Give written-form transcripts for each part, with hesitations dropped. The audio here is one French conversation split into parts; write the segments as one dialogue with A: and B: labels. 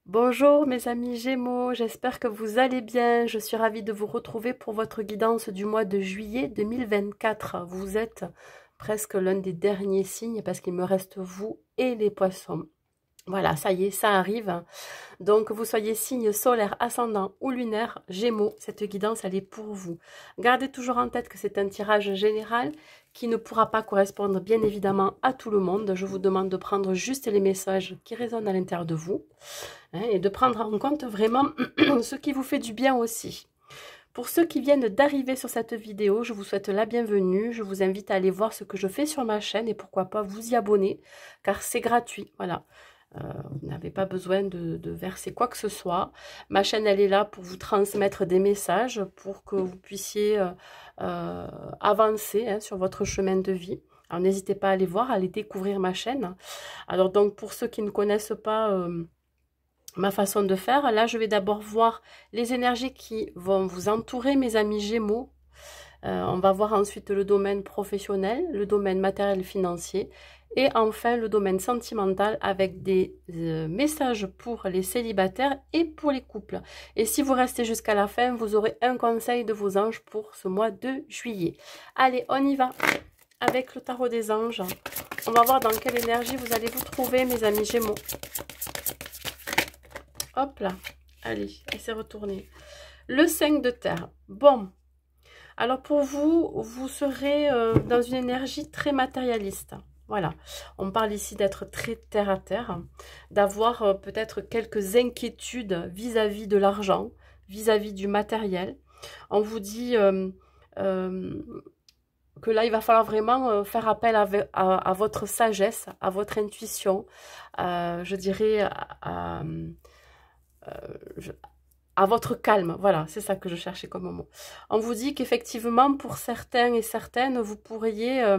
A: Bonjour mes amis Gémeaux, j'espère que vous allez bien. Je suis ravie de vous retrouver pour votre guidance du mois de juillet 2024. Vous êtes presque l'un des derniers signes parce qu'il me reste vous et les poissons. Voilà, ça y est, ça arrive. Donc, vous soyez signe solaire, ascendant ou lunaire, Gémeaux, cette guidance, elle est pour vous. Gardez toujours en tête que c'est un tirage général qui ne pourra pas correspondre bien évidemment à tout le monde. Je vous demande de prendre juste les messages qui résonnent à l'intérieur de vous, hein, et de prendre en compte vraiment ce qui vous fait du bien aussi. Pour ceux qui viennent d'arriver sur cette vidéo, je vous souhaite la bienvenue. Je vous invite à aller voir ce que je fais sur ma chaîne et pourquoi pas vous y abonner, car c'est gratuit. Voilà. Vous n'avez pas besoin de verser quoi que ce soit. Ma chaîne, elle est là pour vous transmettre des messages, pour que vous puissiez avancer, hein, sur votre chemin de vie. Alors n'hésitez pas à aller voir, à aller découvrir ma chaîne. Alors donc pour ceux qui ne connaissent pas ma façon de faire, là je vais d'abord voir les énergies qui vont vous entourer, mes amis Gémeaux. On va voir ensuite le domaine professionnel, le domaine matériel et financier, et enfin le domaine sentimental avec des messages pour les célibataires et pour les couples. Et si vous restez jusqu'à la fin, vous aurez un conseil de vos anges pour ce mois de juillet. Allez, on y va avec le tarot des anges. On va voir dans quelle énergie vous allez vous trouver, mes amis Gémeaux. Hop là, allez, et c'est retourné. Le 5 de terre. Bon, alors pour vous, vous serez dans une énergie très matérialiste. Voilà, on parle ici d'être très terre à terre, d'avoir peut-être quelques inquiétudes vis-à-vis de l'argent, vis-à-vis du matériel. On vous dit que là, il va falloir vraiment faire appel à votre sagesse, à votre intuition, je dirais à votre calme. Voilà, c'est ça que je cherchais comme mot. On vous dit qu'effectivement, pour certains et certaines, vous pourriez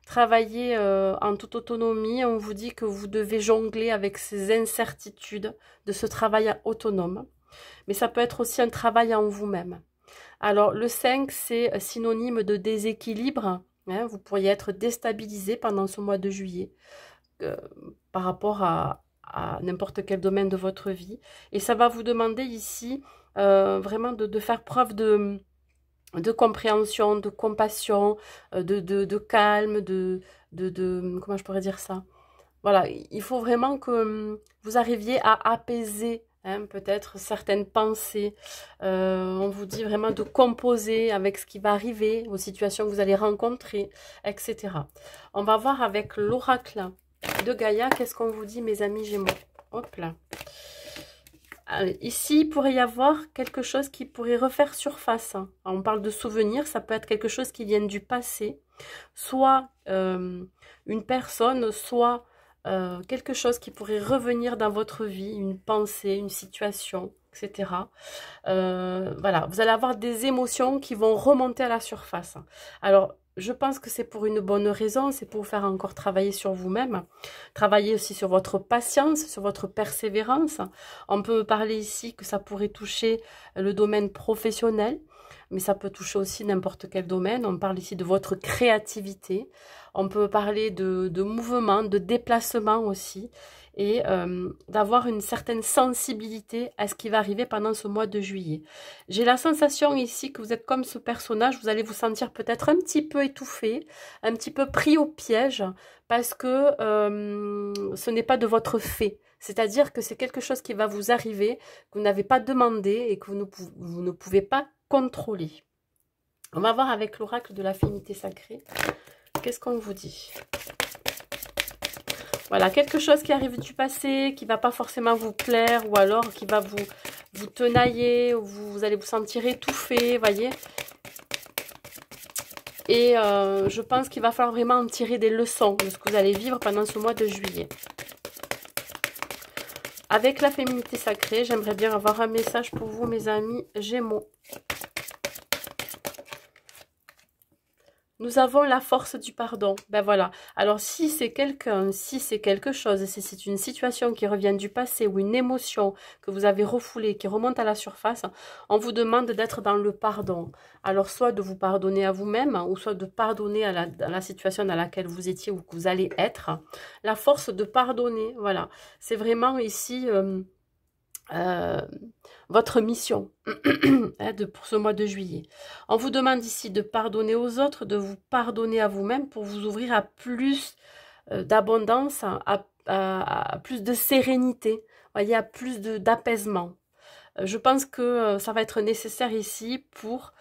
A: travailler en toute autonomie. On vous dit que vous devez jongler avec ces incertitudes de ce travail autonome. Mais ça peut être aussi un travail en vous-même. Alors, le 5, c'est synonyme de déséquilibre. Hein, vous pourriez être déstabilisé pendant ce mois de juillet euh, par rapport à n'importe quel domaine de votre vie. Et ça va vous demander ici vraiment de faire preuve de compréhension, de compassion, de calme, comment je pourrais dire ça? Voilà, il faut vraiment que vous arriviez à apaiser, hein, peut-être certaines pensées. On vous dit vraiment de composer avec ce qui va arriver, aux situations que vous allez rencontrer, etc. On va voir avec l'oracle de Gaïa, qu'est-ce qu'on vous dit, mes amis Gémeaux? Hop là. Ici, il pourrait y avoir quelque chose qui pourrait refaire surface. Alors, on parle de souvenirs, ça peut être quelque chose qui vient du passé, soit une personne, soit quelque chose qui pourrait revenir dans votre vie, une pensée, une situation, etc. Voilà, vous allez avoir des émotions qui vont remonter à la surface. Alors, je pense que c'est pour une bonne raison, c'est pour vous faire encore travailler sur vous-même, travailler aussi sur votre patience, sur votre persévérance. On peut parler ici que ça pourrait toucher le domaine professionnel, mais ça peut toucher aussi n'importe quel domaine. On parle ici de votre créativité. On peut parler de mouvement, de déplacement aussi, et d'avoir une certaine sensibilité à ce qui va arriver pendant ce mois de juillet. J'ai la sensation ici que vous êtes comme ce personnage, vous allez vous sentir peut-être un petit peu étouffé, un petit peu pris au piège, parce que ce n'est pas de votre fait. C'est-à-dire que c'est quelque chose qui va vous arriver, que vous n'avez pas demandé et que vous ne pouvez pas contrôler. On va voir avec l'oracle de l'affinité sacrée. Qu'est-ce qu'on vous dit? Voilà, quelque chose qui arrive du passé, qui ne va pas forcément vous plaire, ou alors qui va vous tenailler, ou vous allez vous sentir étouffé, voyez. Et je pense qu'il va falloir vraiment en tirer des leçons de ce que vous allez vivre pendant ce mois de juillet. Avec la féminité sacrée, j'aimerais bien avoir un message pour vous, mes amis Gémeaux. Nous avons la force du pardon. Ben voilà. Alors si c'est quelqu'un, si c'est quelque chose, si c'est une situation qui revient du passé ou une émotion que vous avez refoulée, qui remonte à la surface, on vous demande d'être dans le pardon. Alors soit de vous pardonner à vous-même, ou soit de pardonner à la situation dans laquelle vous étiez ou que vous allez être. La force de pardonner, voilà. C'est vraiment ici euh, votre mission hein, pour ce mois de juillet. On vous demande ici de pardonner aux autres, de vous pardonner à vous-même pour vous ouvrir à plus d'abondance, à plus de sérénité, voyez, à plus d'apaisement. Je pense que ça va être nécessaire ici pour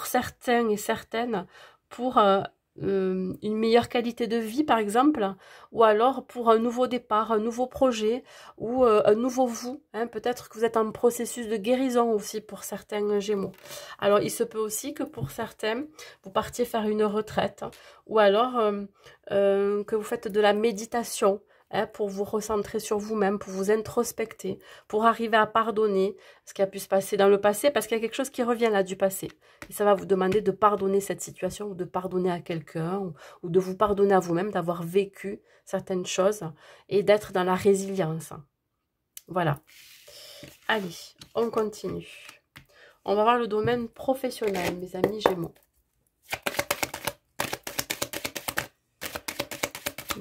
A: certains et certaines, pour une meilleure qualité de vie, par exemple, ou alors pour un nouveau départ, un nouveau projet, ou un nouveau vous. Hein. Peut-être que vous êtes en processus de guérison aussi pour certains Gémeaux. Alors, il se peut aussi que pour certains, vous partiez faire une retraite, ou alors que vous faites de la méditation, hein, pour vous recentrer sur vous-même, pour vous introspecter, pour arriver à pardonner ce qui a pu se passer dans le passé, parce qu'il y a quelque chose qui revient là du passé. Et ça va vous demander de pardonner cette situation, ou de pardonner à quelqu'un, ou de vous pardonner à vous-même, d'avoir vécu certaines choses, et d'être dans la résilience. Voilà. Allez, on continue. On va voir le domaine professionnel, mes amis Gémeaux.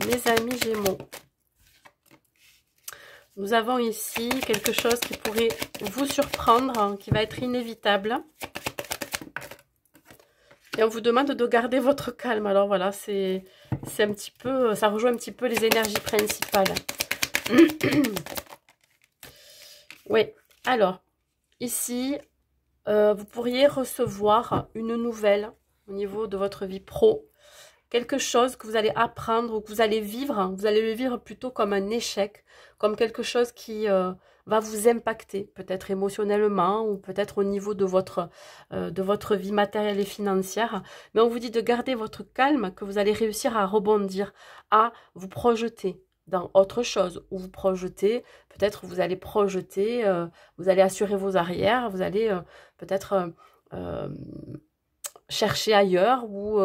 A: Mes amis Gémeaux. Nous avons ici quelque chose qui pourrait vous surprendre, qui va être inévitable. Et on vous demande de garder votre calme. Alors voilà, c'est un petit peu, ça rejoint un petit peu les énergies principales. Oui, alors, ici, vous pourriez recevoir une nouvelle au niveau de votre vie pro. Quelque chose que vous allez apprendre ou que vous allez vivre, vous allez le vivre plutôt comme un échec, comme quelque chose qui va vous impacter, peut-être émotionnellement ou peut-être au niveau de votre vie matérielle et financière. Mais on vous dit de garder votre calme, que vous allez réussir à rebondir, à vous projeter dans autre chose, ou vous projeter, peut-être vous allez projeter, vous allez assurer vos arrières, vous allez peut-être chercher ailleurs ou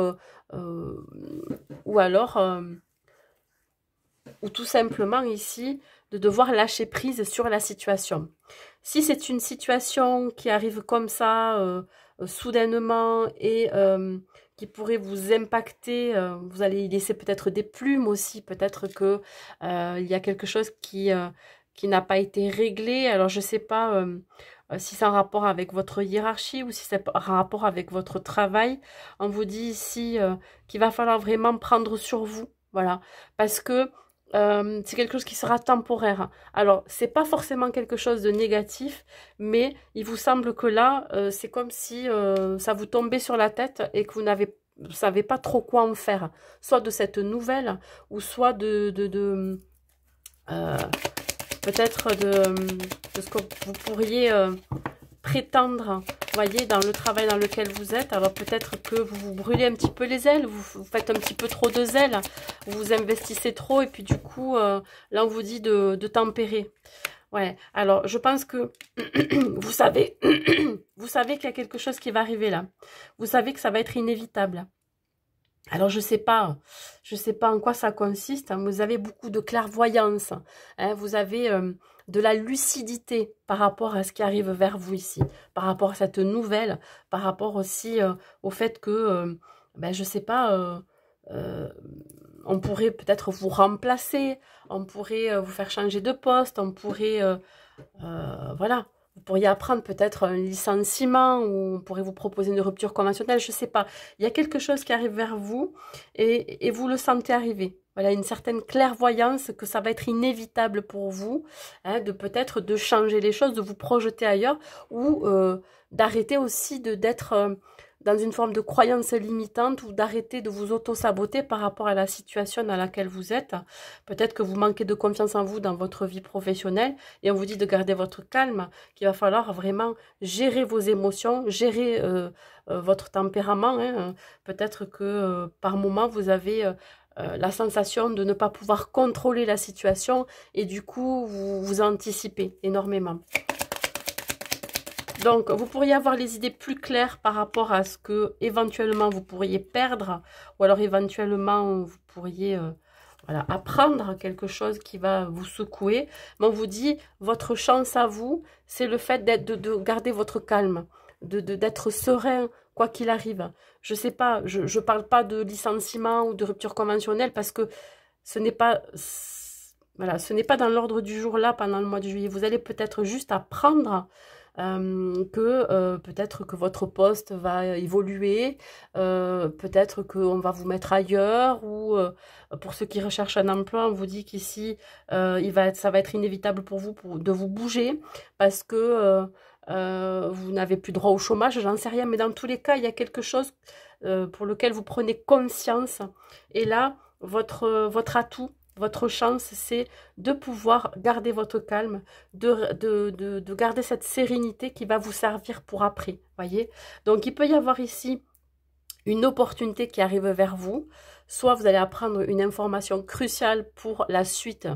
A: alors ou tout simplement ici de devoir lâcher prise sur la situation. Si c'est une situation qui arrive comme ça soudainement et qui pourrait vous impacter, vous allez y laisser peut-être des plumes aussi, peut-être que il y a quelque chose qui n'a pas été réglé. Alors je sais pas si c'est en rapport avec votre hiérarchie ou si c'est en rapport avec votre travail. On vous dit ici qu'il va falloir vraiment prendre sur vous, voilà, parce que c'est quelque chose qui sera temporaire. Alors, c'est pas forcément quelque chose de négatif, mais il vous semble que là, c'est comme si ça vous tombait sur la tête et que vous savez pas trop quoi en faire. Soit de cette nouvelle, ou soit peut-être de ce que vous pourriez prétendre, voyez, dans le travail dans lequel vous êtes. Alors peut-être que vous vous brûlez un petit peu les ailes, vous faites un petit peu trop de zèle, vous vous investissez trop et puis du coup, là on vous dit de tempérer. Ouais, alors je pense que vous savez, vous savez qu'il y a quelque chose qui va arriver là. Vous savez que ça va être inévitable. Alors, je sais pas en quoi ça consiste. Hein, vous avez beaucoup de clairvoyance. Hein, vous avez de la lucidité par rapport à ce qui arrive vers vous ici, par rapport à cette nouvelle, par rapport aussi au fait que, ben, je sais pas, on pourrait peut-être vous remplacer, on pourrait vous faire changer de poste, on pourrait, voilà. Vous pourriez apprendre peut-être un licenciement ou on pourrait vous proposer une rupture conventionnelle, je ne sais pas. Il y a quelque chose qui arrive vers vous et vous le sentez arriver. Voilà, une certaine clairvoyance que ça va être inévitable pour vous, hein, de peut-être de changer les choses, de vous projeter ailleurs ou d'arrêter aussi d'être dans une forme de croyance limitante ou d'arrêter de vous auto-saboter par rapport à la situation dans laquelle vous êtes. Peut-être que vous manquez de confiance en vous dans votre vie professionnelle et on vous dit de garder votre calme, qu'il va falloir vraiment gérer vos émotions, gérer votre tempérament. Hein. Peut-être que par moment, vous avez la sensation de ne pas pouvoir contrôler la situation et du coup, vous anticipez énormément. Donc, vous pourriez avoir les idées plus claires par rapport à ce que éventuellement vous pourriez perdre ou alors éventuellement vous pourriez voilà, apprendre quelque chose qui va vous secouer. Mais on vous dit, votre chance à vous, c'est le fait de garder votre calme, d'être serein quoi qu'il arrive. Je sais pas, je parle pas de licenciement ou de rupture conventionnelle parce que ce n'est pas Voilà, ce n'est pas dans l'ordre du jour là pendant le mois de juillet. Vous allez peut-être juste apprendre peut-être que votre poste va évoluer, peut-être qu'on va vous mettre ailleurs, ou pour ceux qui recherchent un emploi, on vous dit qu'ici, ça va être inévitable pour vous de vous bouger, parce que vous n'avez plus droit au chômage, j'en sais rien, mais dans tous les cas, il y a quelque chose pour lequel vous prenez conscience, et là, votre atout, votre chance, c'est de pouvoir garder votre calme, de garder cette sérénité qui va vous servir pour après, voyez. Donc, il peut y avoir ici une opportunité qui arrive vers vous. Soit vous allez apprendre une information cruciale pour la suite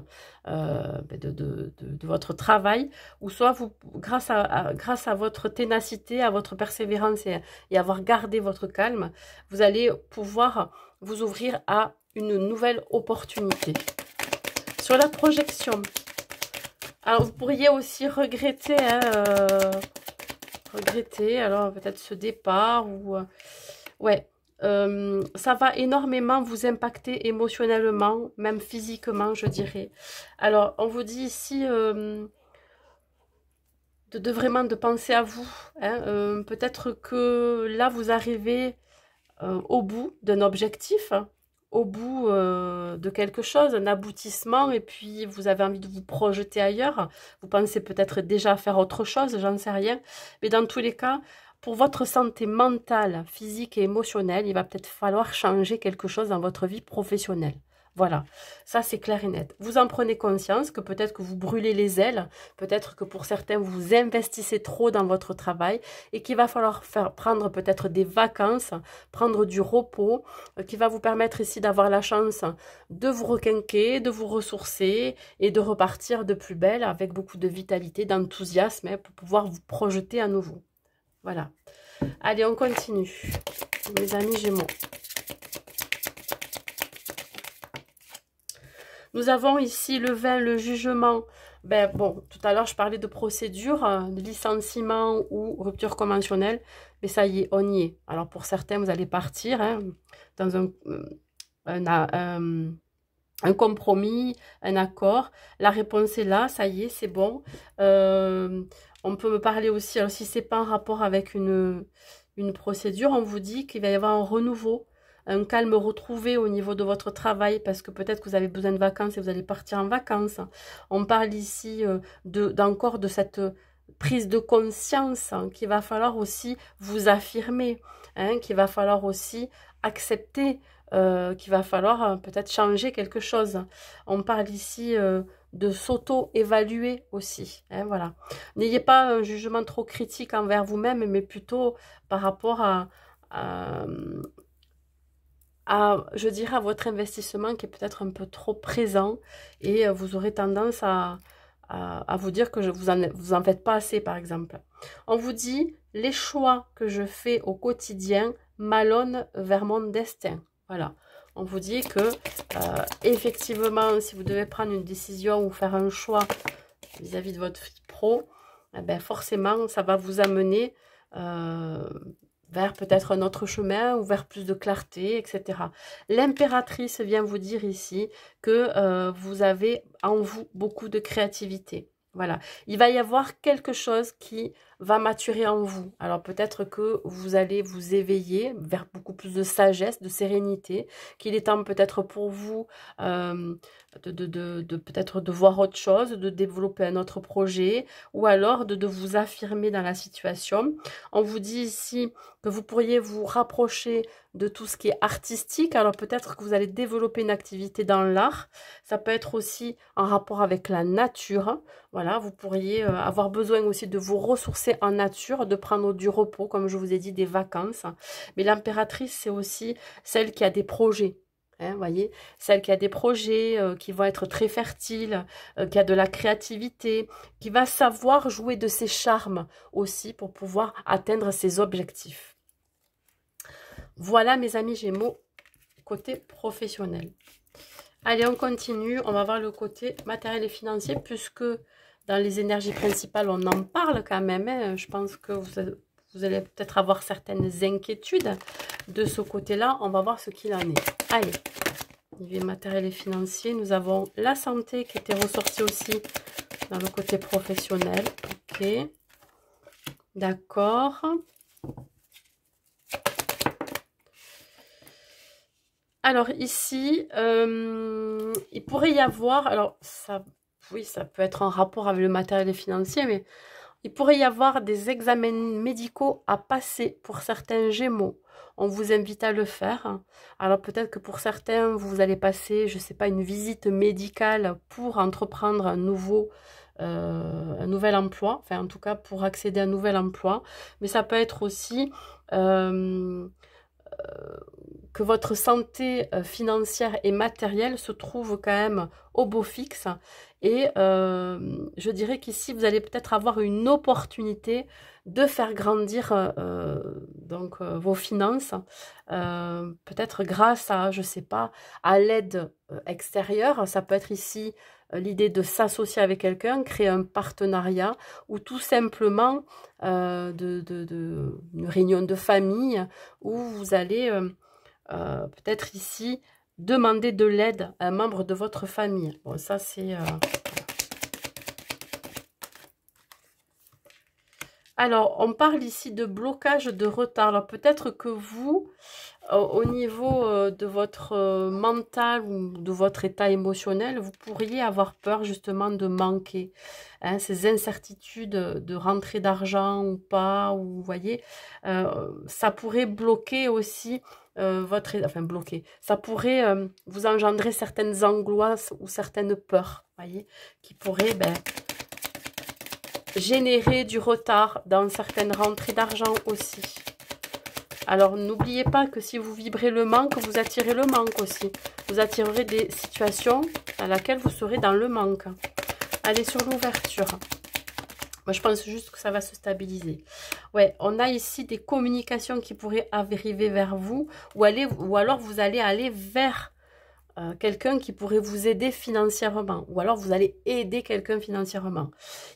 A: de votre travail, ou soit vous, grâce à votre ténacité, à votre persévérance et avoir gardé votre calme, vous allez pouvoir vous ouvrir à une nouvelle opportunité. Sur la projection, alors vous pourriez aussi regretter, alors peut-être ce départ, ou ouais, ça va énormément vous impacter émotionnellement, même physiquement, je dirais. Alors, on vous dit ici vraiment de penser à vous, hein, peut-être que là, vous arrivez au bout d'un objectif, hein, au bout de quelque chose, un aboutissement, et puis vous avez envie de vous projeter ailleurs. Vous pensez peut-être déjà faire autre chose, j'en sais rien. Mais dans tous les cas, pour votre santé mentale, physique et émotionnelle, il va peut-être falloir changer quelque chose dans votre vie professionnelle. Voilà, ça c'est clair et net. Vous en prenez conscience que peut-être que vous brûlez les ailes, peut-être que pour certains vous investissez trop dans votre travail et qu'il va falloir prendre peut-être des vacances, prendre du repos, qui va vous permettre ici d'avoir la chance de vous requinquer, de vous ressourcer et de repartir de plus belle avec beaucoup de vitalité, d'enthousiasme, hein, pour pouvoir vous projeter à nouveau. Voilà. Allez, on continue, mes amis Gémeaux. Nous avons ici le 20, le jugement. Ben bon, tout à l'heure, je parlais de procédure, de licenciement ou rupture conventionnelle. Mais ça y est, on y est. Alors, pour certains, vous allez partir dans un compromis, un accord. La réponse est là, ça y est, c'est bon. On peut me parler aussi, alors si c'est pas en rapport avec une procédure, on vous dit qu'il va y avoir un renouveau, un calme retrouvé au niveau de votre travail, parce que peut-être que vous avez besoin de vacances et vous allez partir en vacances. On parle ici encore de cette prise de conscience, hein, qu'il va falloir aussi vous affirmer, hein, qu'il va falloir aussi accepter, qu'il va falloir peut-être changer quelque chose. On parle ici de s'auto-évaluer aussi, hein, voilà. N'ayez pas un jugement trop critique envers vous-même, mais plutôt par rapport je dirais, à votre investissement qui est peut-être un peu trop présent, et vous aurez tendance à vous dire que vous en faites pas assez, par exemple. On vous dit, les choix que je fais au quotidien m'allonnent vers mon destin. Voilà. On vous dit que, effectivement, si vous devez prendre une décision ou faire un choix vis-à-vis de votre vie pro, eh ben forcément, ça va vous amener vers peut-être un autre chemin ou vers plus de clarté, etc. L'impératrice vient vous dire ici que vous avez en vous beaucoup de créativité. Voilà, il va y avoir quelque chose qui va maturer en vous. Alors peut-être que vous allez vous éveiller vers beaucoup plus de sagesse, de sérénité, qu'il est temps peut-être pour vous peut-être de voir autre chose, de développer un autre projet, ou alors de vous affirmer dans la situation. On vous dit ici que vous pourriez vous rapprocher de tout ce qui est artistique. Alors peut-être que vous allez développer une activité dans l'art. Ça peut être aussi en rapport avec la nature. Voilà, vous pourriez avoir besoin aussi de vous ressourcer en nature, de prendre du repos, comme je vous ai dit, des vacances. Mais l'impératrice, c'est aussi celle qui a des projets. Hein, voyez, celle qui a des projets qui vont être très fertiles, qui a de la créativité, qui va savoir jouer de ses charmes aussi pour pouvoir atteindre ses objectifs. Voilà mes amis Gémeaux, côté professionnel. Allez, on continue, on va voir le côté matériel et financier, puisque dans les énergies principales, on en parle quand même. Hein. Je pense que vous allez peut-être avoir certaines inquiétudes de ce côté-là. On va voir ce qu'il en est. Allez. niveau matériel et financier. Nous avons la santé qui était ressortie aussi dans le côté professionnel. Ok. D'accord. Alors ici, il pourrait y avoir, alors ça, oui, ça peut être en rapport avec le matériel et financier, mais il pourrait y avoir des examens médicaux à passer pour certains Gémeaux. On vous invite à le faire. Alors peut-être que pour certains, vous allez passer, je ne sais pas, une visite médicale pour entreprendre un nouvel emploi. Enfin, en tout cas, pour accéder à un nouvel emploi. Mais ça peut être aussi que votre santé financière et matérielle se trouve quand même au beau fixe. Et je dirais qu'ici, vous allez peut-être avoir une opportunité de faire grandir vos finances, peut-être grâce à, je sais pas, à l'aide extérieure. Ça peut être ici l'idée de s'associer avec quelqu'un, créer un partenariat ou tout simplement une réunion de famille où vous allez peut-être ici demander de l'aide à un membre de votre famille. Bon, ça c'est... Alors, on parle ici de blocage, de retard. Alors, peut-être que vous, au niveau de votre mental ou de votre état émotionnel, vous pourriez avoir peur justement de manquer. Hein, ces incertitudes de rentrée d'argent ou pas, ou vous voyez, ça pourrait bloquer aussi enfin bloquer. Ça pourrait vous engendrer certaines angoisses ou certaines peurs, voyez, qui pourraient générer du retard dans certaines rentrées d'argent aussi. Alors, n'oubliez pas que si vous vibrez le manque, vous attirez le manque aussi. Vous attirerez des situations à laquelle vous serez dans le manque. Allez sur l'ouverture. Moi, je pense juste que ça va se stabiliser. Ouais, on a ici des communications qui pourraient arriver vers vous ou alors vous allez aller vers quelqu'un qui pourrait vous aider financièrement ou alors vous allez aider quelqu'un financièrement.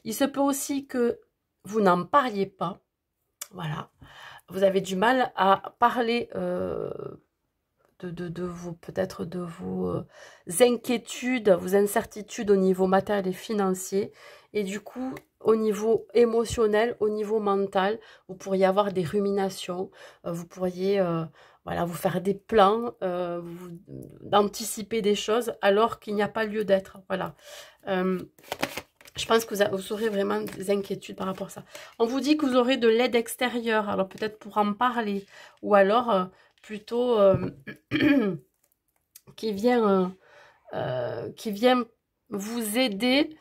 A: Il se peut aussi que vous n'en parliez pas. Voilà. Vous avez du mal à parler peut-être de vos inquiétudes, vos incertitudes au niveau matériel et financier. Et du coup, au niveau émotionnel, au niveau mental, vous pourriez avoir des ruminations, vous pourriez voilà, vous faire des plans, d'anticiper des choses alors qu'il n'y a pas lieu d'être. Voilà. Je pense que vous aurez vraiment des inquiétudes par rapport à ça. On vous dit que vous aurez de l'aide extérieure, alors peut-être pour en parler, ou alors plutôt qui vient vous aider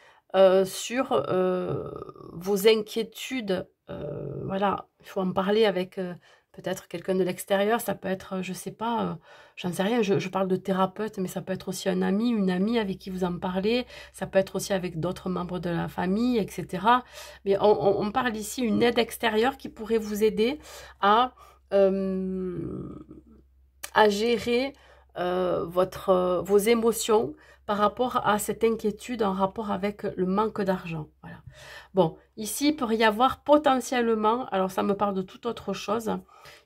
A: sur vos inquiétudes. Voilà, il faut en parler avec peut-être quelqu'un de l'extérieur. Ça peut être, je sais pas, j'en sais rien, je parle de thérapeute, mais ça peut être aussi un ami, une amie avec qui vous en parlez. Ça peut être aussi avec d'autres membres de la famille, etc. Mais on parle ici une aide extérieure qui pourrait vous aider à gérer vos émotions par rapport à cette inquiétude en rapport avec le manque d'argent. Voilà. Bon, ici, il pourrait y avoir potentiellement, alors ça me parle de toute autre chose,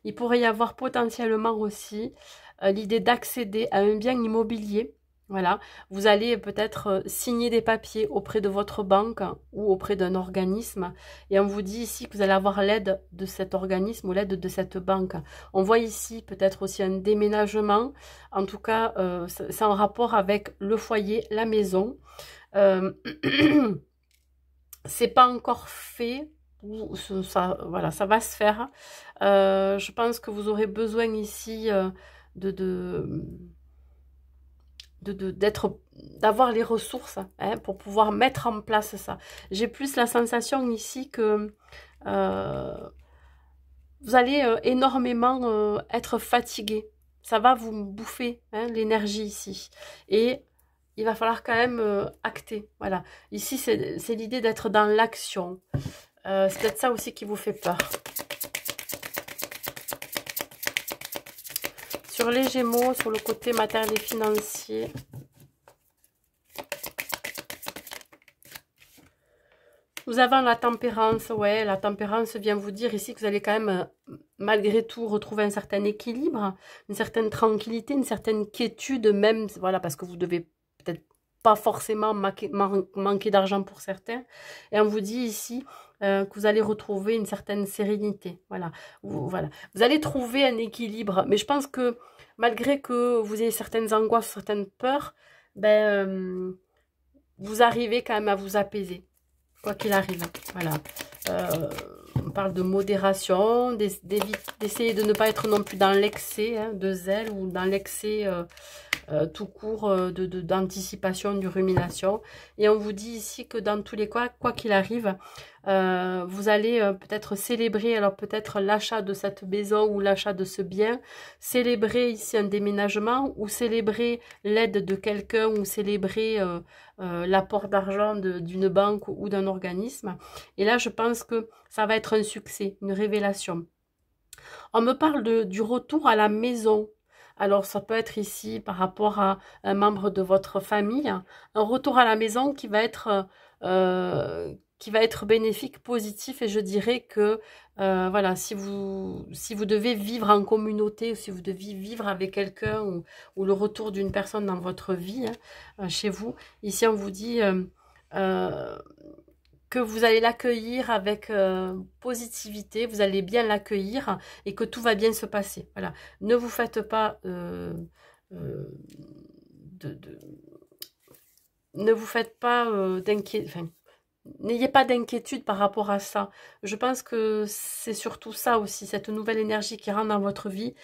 A: il pourrait y avoir potentiellement aussi l'idée d'accéder à un bien immobilier. Voilà, vous allez peut-être signer des papiers auprès de votre banque ou auprès d'un organisme et on vous dit ici que vous allez avoir l'aide de cet organisme ou l'aide de cette banque. On voit ici peut-être aussi un déménagement, en tout cas c'est en rapport avec le foyer, la maison. C'est pas encore fait, voilà, ça va se faire. Je pense que vous aurez besoin ici d'avoir les ressources hein, pour pouvoir mettre en place ça. J'ai plus la sensation ici que vous allez énormément être fatigué. Ça va vous bouffer hein, l'énergie ici. Et il va falloir quand même acter. Voilà. Ici, c'est l'idée d'être dans l'action. C'est peut-être ça aussi qui vous fait peur. Sur les Gémeaux, sur le côté matériel et financier. Nous avons la tempérance, ouais, la tempérance vient vous dire ici que vous allez quand même, malgré tout, retrouver un certain équilibre, une certaine tranquillité, une certaine quiétude, même, voilà, parce que vous devez peut-être pas forcément manquer d'argent pour certains. Et on vous dit ici que vous allez retrouver une certaine sérénité, voilà. Voilà. Vous allez trouver un équilibre, mais je pense que malgré que vous ayez certaines angoisses, certaines peurs, ben, vous arrivez quand même à vous apaiser. Quoi qu'il arrive, voilà. On parle de modération, d'essayer de ne pas être non plus dans l'excès de zèle ou dans l'excès tout court d'anticipation, du rumination. Et on vous dit ici que dans tous les cas, quoi qu'il arrive, vous allez peut-être célébrer, alors peut-être l'achat de cette maison ou l'achat de ce bien, célébrer ici un déménagement ou célébrer l'aide de quelqu'un ou célébrer l'apport d'argent d'une banque ou d'un organisme. Et là, je pense que ça va être un succès, une révélation. On me parle du retour à la maison. Alors, ça peut être ici par rapport à un membre de votre famille, un retour à la maison qui va être bénéfique, positif. Et je dirais que, voilà, si vous devez vivre en communauté, ou si vous devez vivre avec quelqu'un, ou le retour d'une personne dans votre vie, chez vous, ici, on vous dit que vous allez l'accueillir avec positivité, vous allez bien l'accueillir et que tout va bien se passer. Voilà. Ne vous faites pas ne vous faites pas n'ayez pas d'inquiétude par rapport à ça. Je pense que c'est surtout ça aussi, cette nouvelle énergie qui rentre dans votre vie,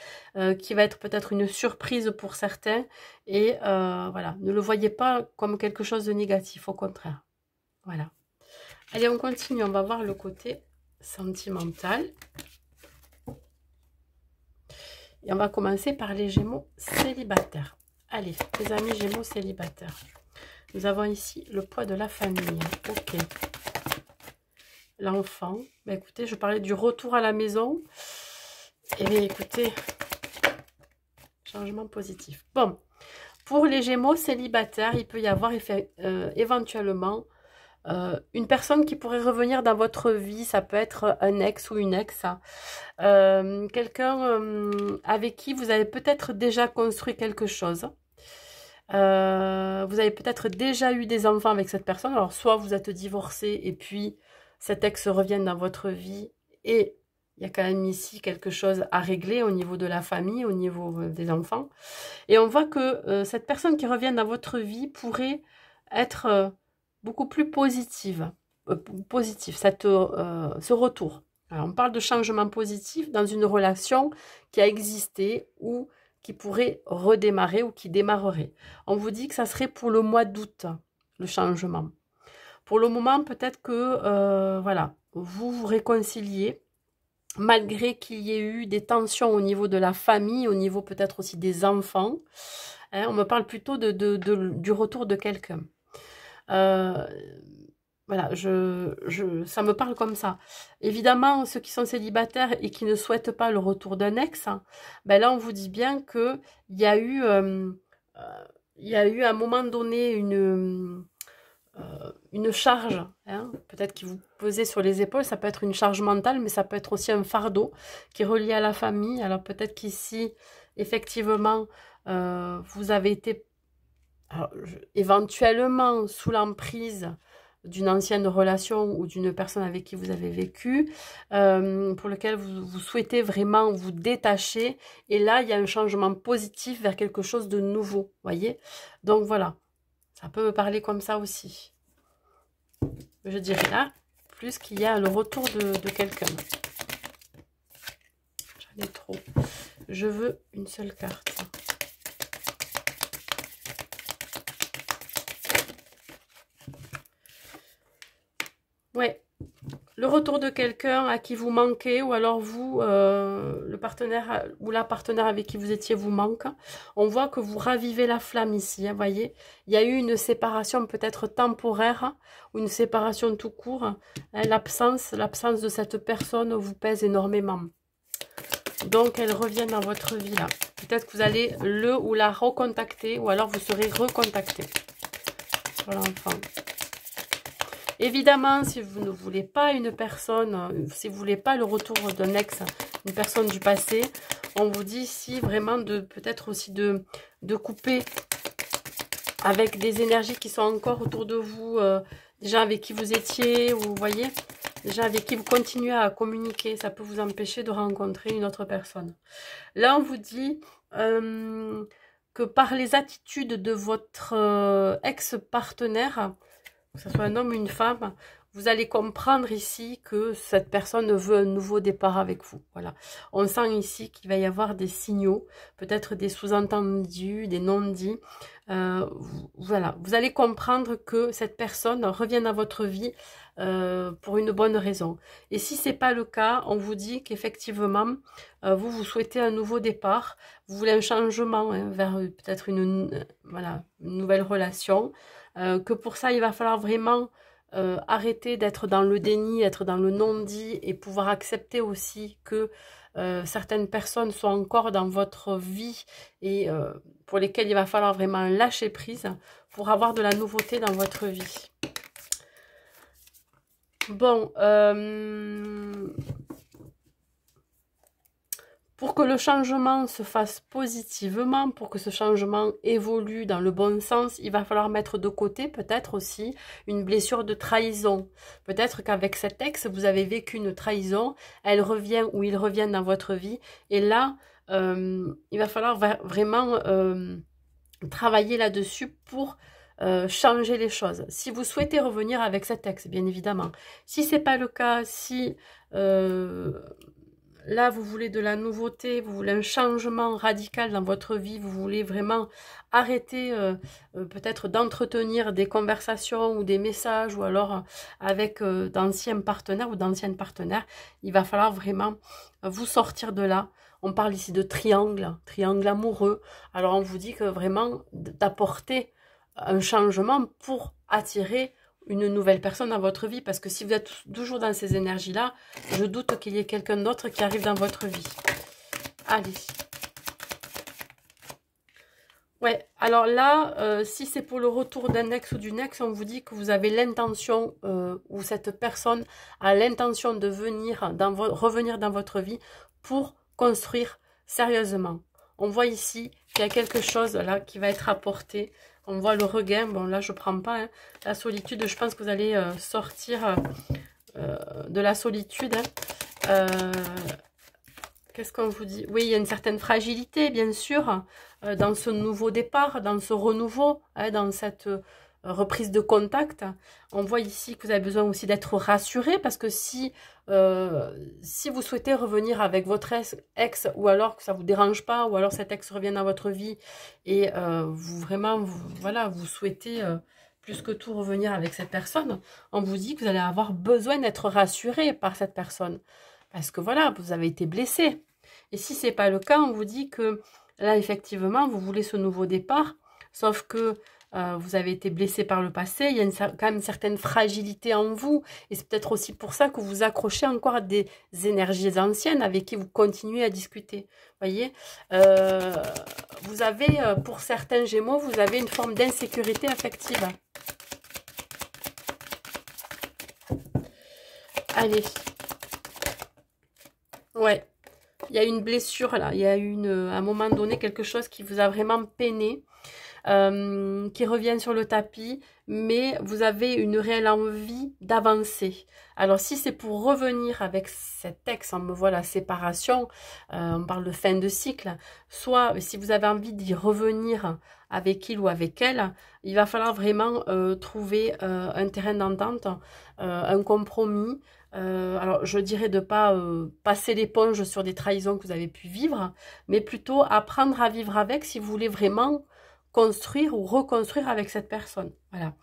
A: qui va être peut-être une surprise pour certains. Et voilà, ne le voyez pas comme quelque chose de négatif, au contraire. Voilà. Allez, on continue, on va voir le côté sentimental. Et on va commencer par les Gémeaux célibataires. Allez, les amis Gémeaux célibataires. Nous avons ici le poids de la famille. Ok. L'enfant. Ben, écoutez, je parlais du retour à la maison. Et bien, écoutez, changement positif. Bon, pour les Gémeaux célibataires, il peut y avoir éventuellement une personne qui pourrait revenir dans votre vie. Ça peut être un ex ou une ex. Quelqu'un avec qui vous avez peut-être déjà construit quelque chose. Vous avez peut-être déjà eu des enfants avec cette personne. Alors, soit vous êtes divorcé et puis cet ex revient dans votre vie et il y a quand même ici quelque chose à régler au niveau de la famille, au niveau des enfants. Et on voit que cette personne qui revient dans votre vie pourrait être beaucoup plus positive, ce retour. Alors, on parle de changement positif dans une relation qui a existé ou qui pourrait redémarrer ou qui démarrerait. On vous dit que ça serait pour le mois d'août, le changement. Pour le moment, peut-être que, voilà, vous vous réconciliez, malgré qu'il y ait eu des tensions au niveau de la famille, au niveau peut-être aussi des enfants. Hein, on me parle plutôt du retour de quelqu'un. Voilà, ça me parle comme ça. Évidemment, ceux qui sont célibataires et qui ne souhaitent pas le retour d'un ex, ben là, on vous dit bien qu'il y a eu à un moment donné une charge, hein, peut-être qui vous pesait sur les épaules. Ça peut être une charge mentale, mais ça peut être aussi un fardeau qui est relié à la famille. Alors peut-être qu'ici, effectivement, vous avez été éventuellement sous l'emprise d'une ancienne relation ou d'une personne avec qui vous avez vécu, pour lequel vous souhaitez vraiment vous détacher. Et là, il y a un changement positif vers quelque chose de nouveau, voyez. Donc voilà, ça peut me parler comme ça aussi. Je dirais là, plus qu'il y a le retour de quelqu'un. J'en ai trop. Je veux une seule carte. Ouais, le retour de quelqu'un à qui vous manquez, ou alors vous, le partenaire ou la partenaire avec qui vous étiez vous manque. On voit que vous ravivez la flamme ici, hein, voyez. Il y a eu une séparation peut-être temporaire, ou une séparation tout court. Hein, l'absence de cette personne vous pèse énormément. Donc, elle revient dans votre vie là. Peut-être que vous allez le ou la recontacter, ou alors vous serez recontacté sur l'enfant. Évidemment, si vous ne voulez pas une personne, si vous ne voulez pas le retour d'un ex, une personne du passé, on vous dit ici vraiment de peut-être aussi de couper avec des énergies qui sont encore autour de vous, déjà avec qui vous étiez, ou vous voyez, déjà avec qui vous continuez à communiquer, ça peut vous empêcher de rencontrer une autre personne. Là, on vous dit que par les attitudes de votre ex-partenaire, que ce soit un homme ou une femme, vous allez comprendre ici que cette personne veut un nouveau départ avec vous. Voilà. On sent ici qu'il va y avoir des signaux, peut-être des sous-entendus, des non-dits. Voilà. Vous allez comprendre que cette personne revient dans votre vie pour une bonne raison. Et si ce n'est pas le cas, on vous dit qu'effectivement, vous souhaitez un nouveau départ, vous voulez un changement vers peut-être voilà, une nouvelle relation, que pour ça, il va falloir vraiment arrêter d'être dans le déni, être dans le non-dit et pouvoir accepter aussi que certaines personnes sont encore dans votre vie et pour lesquelles il va falloir vraiment lâcher prise pour avoir de la nouveauté dans votre vie. Bon, pour que le changement se fasse positivement, pour que ce changement évolue dans le bon sens, il va falloir mettre de côté peut-être aussi une blessure de trahison. Peut-être qu'avec cet ex, vous avez vécu une trahison, elle revient ou il revient dans votre vie. Et là, il va falloir vraiment travailler là-dessus pour changer les choses. Si vous souhaitez revenir avec cet ex, bien évidemment. Si ce n'est pas le cas, si... là, vous voulez de la nouveauté, vous voulez un changement radical dans votre vie, vous voulez vraiment arrêter peut-être d'entretenir des conversations ou des messages ou alors avec d'anciens partenaires ou d'anciennes partenaires, il va falloir vraiment vous sortir de là. On parle ici de triangle, triangle amoureux. Alors, on vous dit que vraiment d'apporter un changement pour attirer une nouvelle personne dans votre vie, parce que si vous êtes toujours dans ces énergies-là, je doute qu'il y ait quelqu'un d'autre qui arrive dans votre vie. Allez. Ouais, alors là, si c'est pour le retour d'un ex ou d'une ex, on vous dit que vous avez l'intention, ou cette personne a l'intention de revenir dans votre vie pour construire sérieusement. On voit ici qu'il y a quelque chose là qui va être apporté. On voit le regain. Bon, là, je ne prends pas. Hein. La solitude, je pense que vous allez sortir de la solitude. Hein. Qu'est-ce qu'on vous dit? Oui, il y a une certaine fragilité, bien sûr, dans ce nouveau départ, dans ce renouveau, hein, dans cette reprise de contact. On voit ici que vous avez besoin aussi d'être rassuré, parce que si vous souhaitez revenir avec votre ex, ou alors que ça ne vous dérange pas, ou alors cet ex revient dans votre vie, et voilà, vous souhaitez plus que tout revenir avec cette personne, on vous dit que vous allez avoir besoin d'être rassuré par cette personne. Parce que voilà, vous avez été blessé. Et si ce n'est pas le cas, on vous dit que là, effectivement, vous voulez ce nouveau départ. Sauf que vous avez été blessé par le passé. Il y a quand même une certaine fragilité en vous. Et c'est peut-être aussi pour ça que vous accrochez encore à des énergies anciennes avec qui vous continuez à discuter. Vous voyez, vous avez, pour certains Gémeaux, vous avez une forme d'insécurité affective. Allez. Ouais, il y a une blessure là, il y a à un moment donné quelque chose qui vous a vraiment peiné, qui revient sur le tapis, mais vous avez une réelle envie d'avancer. Alors si c'est pour revenir avec cet ex, on me voit la séparation, on parle de fin de cycle, soit si vous avez envie d'y revenir avec il ou avec elle, il va falloir vraiment trouver un terrain d'entente, un compromis. Alors, je dirais de ne pas passer l'éponge sur des trahisons que vous avez pu vivre, mais plutôt apprendre à vivre avec si vous voulez vraiment construire ou reconstruire avec cette personne. Voilà.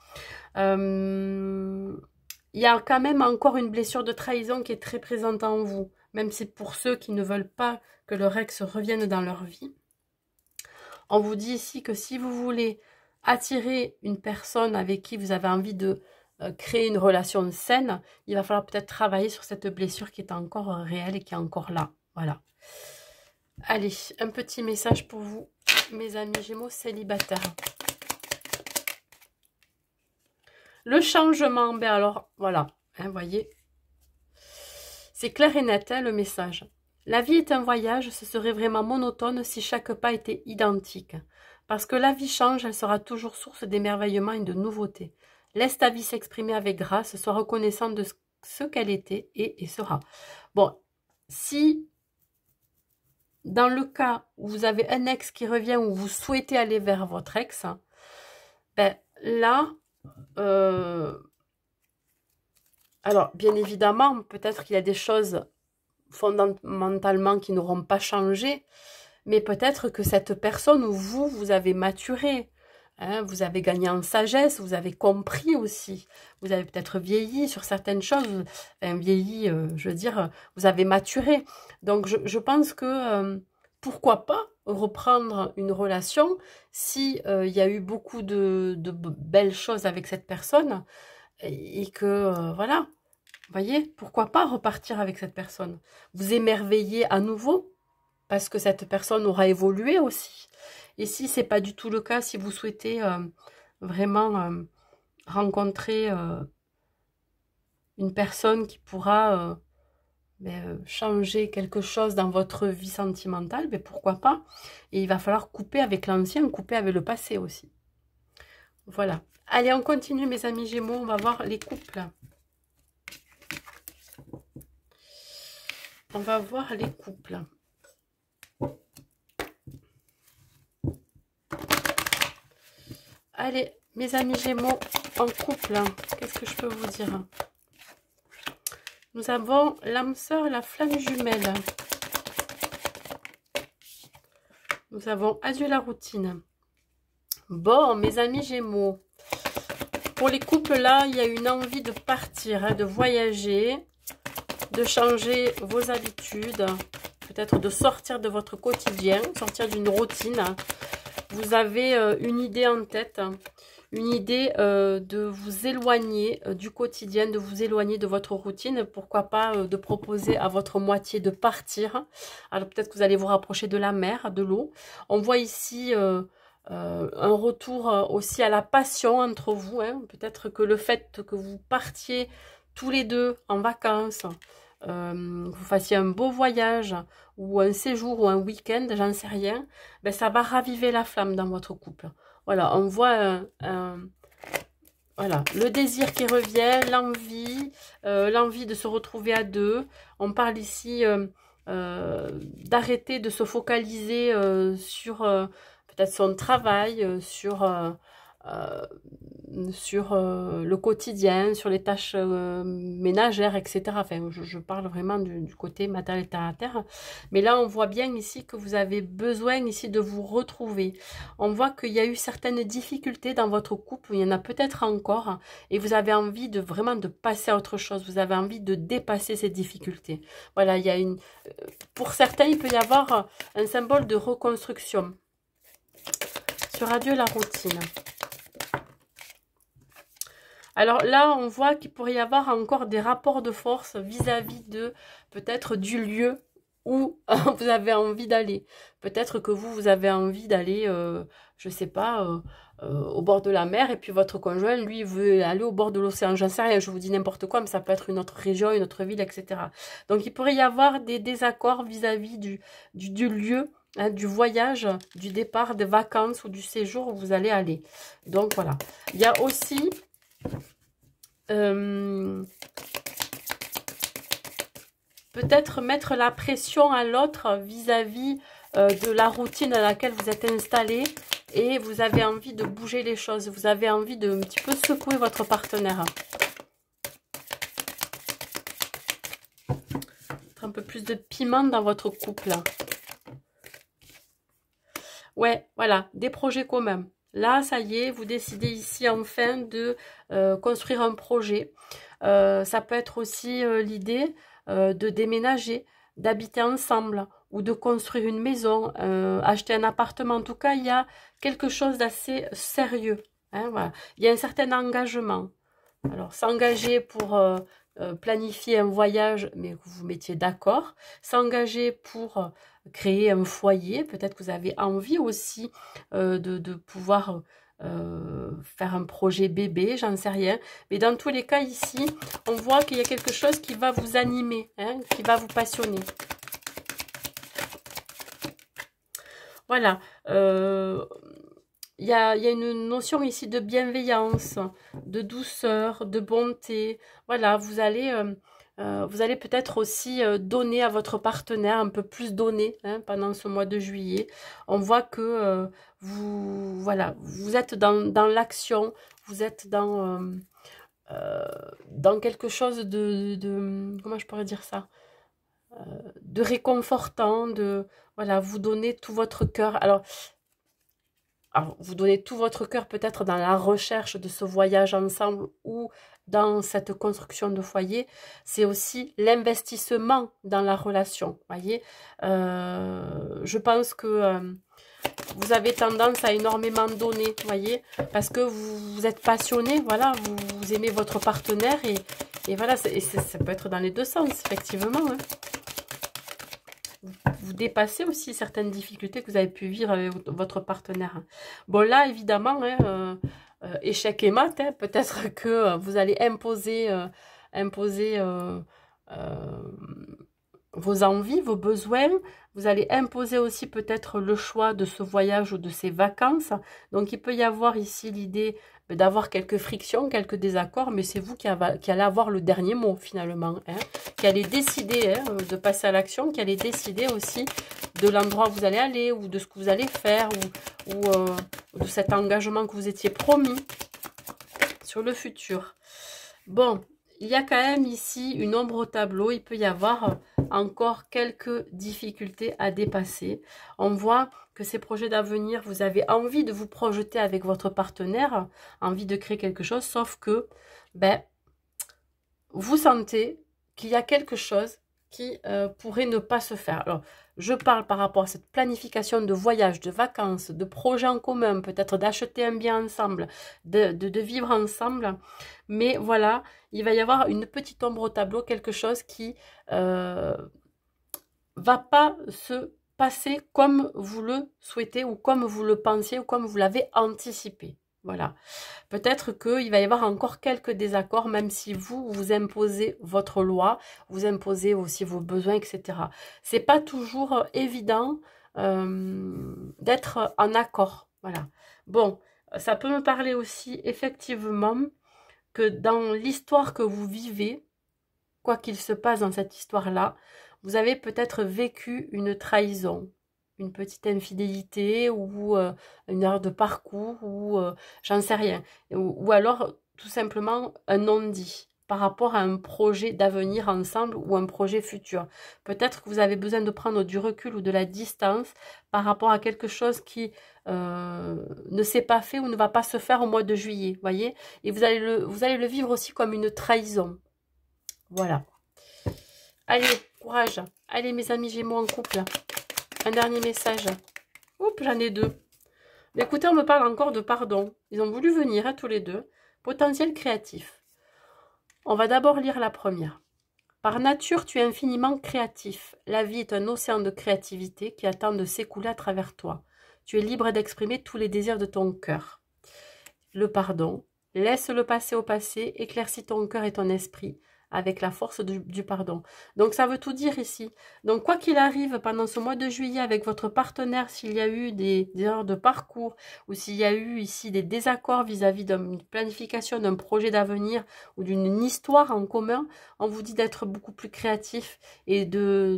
A: Il y a quand même encore une blessure de trahison qui est très présente en vous, même si pour ceux qui ne veulent pas que leur ex revienne dans leur vie. On vous dit ici que si vous voulez attirer une personne avec qui vous avez envie de créer une relation saine, il va falloir peut-être travailler sur cette blessure qui est encore réelle et qui est encore là. Voilà. Allez, un petit message pour vous, mes amis Gémeaux célibataires. Le changement, ben alors, voilà, hein, voyez. C'est clair et net, hein, le message. La vie est un voyage, ce serait vraiment monotone si chaque pas était identique. Parce que la vie change, elle sera toujours source d'émerveillement et de nouveautés. Laisse ta vie s'exprimer avec grâce, sois reconnaissant de ce qu'elle était et sera. Bon, si dans le cas où vous avez un ex qui revient ou vous souhaitez aller vers votre ex, ben là, alors bien évidemment, peut-être qu'il y a des choses fondamentalement qui n'auront pas changé, mais peut-être que cette personne ou vous avez maturé, hein, vous avez gagné en sagesse, vous avez compris aussi, vous avez peut-être vieilli sur certaines choses, enfin, vieilli, je veux dire, vous avez maturé. Donc je pense que pourquoi pas reprendre une relation si il y a eu beaucoup de belles choses avec cette personne et que voilà. Vous voyez, pourquoi pas repartir avec cette personne? Vous émerveiller à nouveau, parce que cette personne aura évolué aussi. Et si ce n'est pas du tout le cas, si vous souhaitez vraiment rencontrer une personne qui pourra changer quelque chose dans votre vie sentimentale, ben pourquoi pas? Et il va falloir couper avec l'ancien, couper avec le passé aussi. Voilà. Allez, on continue mes amis Gémeaux, on va voir les couples. On va voir les couples. Allez, mes amis Gémeaux, en couple, qu'est-ce que je peux vous dire? Nous avons l'âme sœur et la flamme jumelle. Nous avons adieu la routine. Bon, mes amis Gémeaux, pour les couples là, il y a une envie de partir, hein, de voyager, de changer vos habitudes, peut-être de sortir de votre quotidien, sortir d'une routine. Vous avez une idée en tête, une idée de vous éloigner du quotidien, de vous éloigner de votre routine. Pourquoi pas de proposer à votre moitié de partir. Alors peut-être que vous allez vous rapprocher de la mer, de l'eau. On voit ici un retour aussi à la passion entre vous. Hein. Peut-être que le fait que vous partiez tous les deux en vacances, vous fassiez un beau voyage ou un séjour ou un week-end, j'en sais rien, ben ça va raviver la flamme dans votre couple. Voilà, on voit voilà, le désir qui revient, l'envie de se retrouver à deux. On parle ici d'arrêter de se focaliser sur peut-être son travail, sur le quotidien, sur les tâches ménagères, etc. Enfin, je parle vraiment du côté matériel terre à terre. Mais là, on voit bien ici que vous avez besoin ici de vous retrouver. On voit qu'il y a eu certaines difficultés dans votre couple, il y en a peut-être encore, et vous avez envie de vraiment de passer à autre chose. Vous avez envie de dépasser ces difficultés. Voilà, il y a une... Pour certains, il peut y avoir un symbole de reconstruction. Sur adieu la routine. Alors là, on voit qu'il pourrait y avoir encore des rapports de force vis-à-vis de peut-être du lieu où vous avez envie d'aller. Peut-être que vous avez envie d'aller, je ne sais pas, au bord de la mer et puis votre conjoint, lui, veut aller au bord de l'océan. J'en sais rien, je vous dis n'importe quoi, mais ça peut être une autre région, une autre ville, etc. Donc il pourrait y avoir des désaccords vis-à-vis du lieu, hein, du voyage, du départ, des vacances ou du séjour où vous allez aller. Donc voilà. Il y a aussi... peut-être mettre la pression à l'autre vis-à-vis de la routine à laquelle vous êtes installé et vous avez envie de bouger les choses, vous avez envie de un petit peu secouer votre partenaire. Mettre un peu plus de piment dans votre couple. Ouais, voilà, des projets communs. Là, ça y est, vous décidez ici enfin de construire un projet. Ça peut être aussi l'idée de déménager, d'habiter ensemble ou de construire une maison, acheter un appartement. En tout cas, il y a quelque chose d'assez sérieux. Hein, voilà. Il y a un certain engagement. Alors, s'engager pour planifier un voyage, mais que vous vous mettiez d'accord. S'engager pour créer un foyer. Peut-être que vous avez envie aussi de pouvoir faire un projet bébé, j'en sais rien. Mais dans tous les cas, ici, on voit qu'il y a quelque chose qui va vous animer, hein, qui va vous passionner. Voilà. Il y a une notion ici de bienveillance, de douceur, de bonté. Voilà, vous allez peut-être aussi donner à votre partenaire, un peu plus donner, hein, pendant ce mois de juillet. On voit que voilà, vous êtes dans l'action, vous êtes dans quelque chose comment je pourrais dire ça? De réconfortant, voilà, vous donnez tout votre cœur. Alors, vous donnez tout votre cœur peut-être dans la recherche de ce voyage ensemble ou dans cette construction de foyer. C'est aussi l'investissement dans la relation, voyez. Je pense que vous avez tendance à énormément donner, voyez, parce que vous êtes passionné, voilà, vous aimez votre partenaire et voilà, ça peut être dans les deux sens, effectivement, hein. Vous dépassez aussi certaines difficultés que vous avez pu vivre avec votre partenaire. Bon, là, évidemment, hein, échec et mat, hein, peut-être que vous allez imposer vos envies, vos besoins. Vous allez imposer aussi peut-être le choix de ce voyage ou de ces vacances. Donc, il peut y avoir ici l'idée d'avoir quelques frictions, quelques désaccords, mais c'est vous qui allez avoir le dernier mot finalement, hein, qui allez décider, hein, de passer à l'action, qui allez décider aussi de l'endroit où vous allez aller, ou de ce que vous allez faire, ou de cet engagement que vous étiez promis sur le futur. Bon, il y a quand même ici une ombre au tableau, il peut y avoir encore quelques difficultés à dépasser. On voit que ces projets d'avenir, vous avez envie de vous projeter avec votre partenaire, envie de créer quelque chose, sauf que vous sentez qu'il y a quelque chose qui pourrait ne pas se faire. Alors, je parle par rapport à cette planification de voyage, de vacances, de projets en commun, peut-être d'acheter un bien ensemble, de vivre ensemble. Mais voilà, il va y avoir une petite ombre au tableau, quelque chose qui va pas se passer comme vous le souhaitez ou comme vous le pensiez ou comme vous l'avez anticipé. Voilà. Peut-être qu'il va y avoir encore quelques désaccords, même si vous imposez votre loi, vous imposez aussi vos besoins, etc. C'est pas toujours évident d'être en accord. Voilà. Bon, ça peut me parler aussi effectivement que dans l'histoire que vous vivez, quoi qu'il se passe dans cette histoire-là, vous avez peut-être vécu une trahison, une petite infidélité ou une erreur de parcours ou j'en sais rien. Ou alors tout simplement un non-dit par rapport à un projet d'avenir ensemble ou un projet futur. Peut-être que vous avez besoin de prendre du recul ou de la distance par rapport à quelque chose qui ne s'est pas fait ou ne va pas se faire au mois de juillet, voyez. Et vous allez le vivre aussi comme une trahison. Voilà. Allez, courage. Allez, mes amis Gémeaux en couple. Un dernier message. Oups, j'en ai deux. Mais écoutez, on me parle encore de pardon. Ils ont voulu venir, hein, tous les deux. Potentiel créatif. On va d'abord lire la première. Par nature, tu es infiniment créatif. La vie est un océan de créativité qui attend de s'écouler à travers toi. Tu es libre d'exprimer tous les désirs de ton cœur. Le pardon. Laisse le passé au passé, éclaircis ton cœur et ton esprit avec la force du pardon. Donc, ça veut tout dire ici. Donc, quoi qu'il arrive pendant ce mois de juillet avec votre partenaire, s'il y a eu des erreurs de parcours ou s'il y a eu ici des désaccords vis-à-vis d'une planification, d'un projet d'avenir ou d'une histoire en commun, on vous dit d'être beaucoup plus créatif et de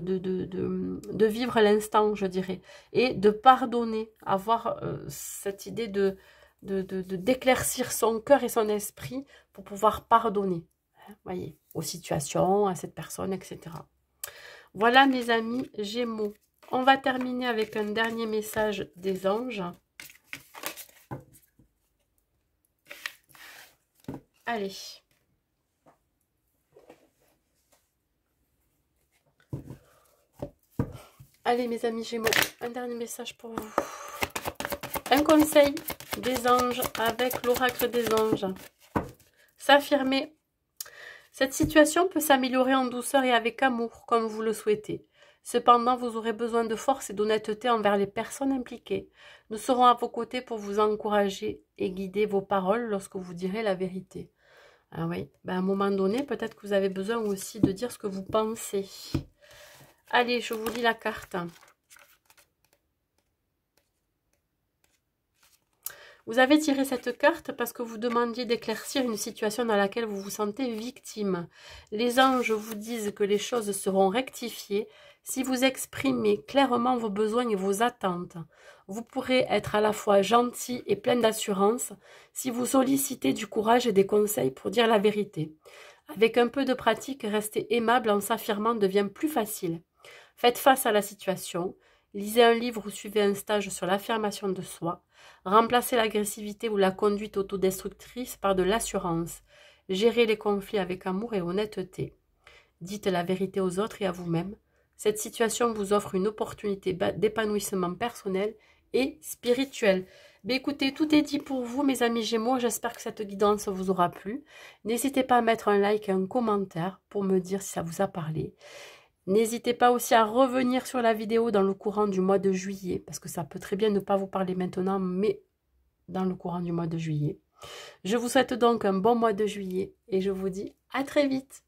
A: vivre l'instant, je dirais, et de pardonner, avoir cette idée d'éclaircir son cœur et son esprit pour pouvoir pardonner. Voyez, aux situations, à cette personne, etc. Voilà mes amis Gémeaux. On va terminer avec un dernier message des anges. Allez. Allez mes amis Gémeaux, un dernier message pour vous. Un conseil des anges avec l'oracle des anges. S'affirmer. Cette situation peut s'améliorer en douceur et avec amour, comme vous le souhaitez. Cependant, vous aurez besoin de force et d'honnêteté envers les personnes impliquées. Nous serons à vos côtés pour vous encourager et guider vos paroles lorsque vous direz la vérité. Ah oui, ben à un moment donné, peut-être que vous avez besoin aussi de dire ce que vous pensez. Allez, je vous lis la carte. Vous avez tiré cette carte parce que vous demandiez d'éclaircir une situation dans laquelle vous vous sentez victime. Les anges vous disent que les choses seront rectifiées si vous exprimez clairement vos besoins et vos attentes. Vous pourrez être à la fois gentil et plein d'assurance si vous sollicitez du courage et des conseils pour dire la vérité. Avec un peu de pratique, rester aimable en s'affirmant devient plus facile. Faites face à la situation. Lisez un livre ou suivez un stage sur l'affirmation de soi. Remplacez l'agressivité ou la conduite autodestructrice par de l'assurance. Gérez les conflits avec amour et honnêteté. Dites la vérité aux autres et à vous-même. Cette situation vous offre une opportunité d'épanouissement personnel et spirituel. Mais écoutez, tout est dit pour vous, mes amis Gémeaux. J'espère que cette guidance vous aura plu. N'hésitez pas à mettre un like et un commentaire pour me dire si ça vous a parlé. N'hésitez pas aussi à revenir sur la vidéo dans le courant du mois de juillet, parce que ça peut très bien ne pas vous parler maintenant, mais dans le courant du mois de juillet. Je vous souhaite donc un bon mois de juillet et je vous dis à très vite.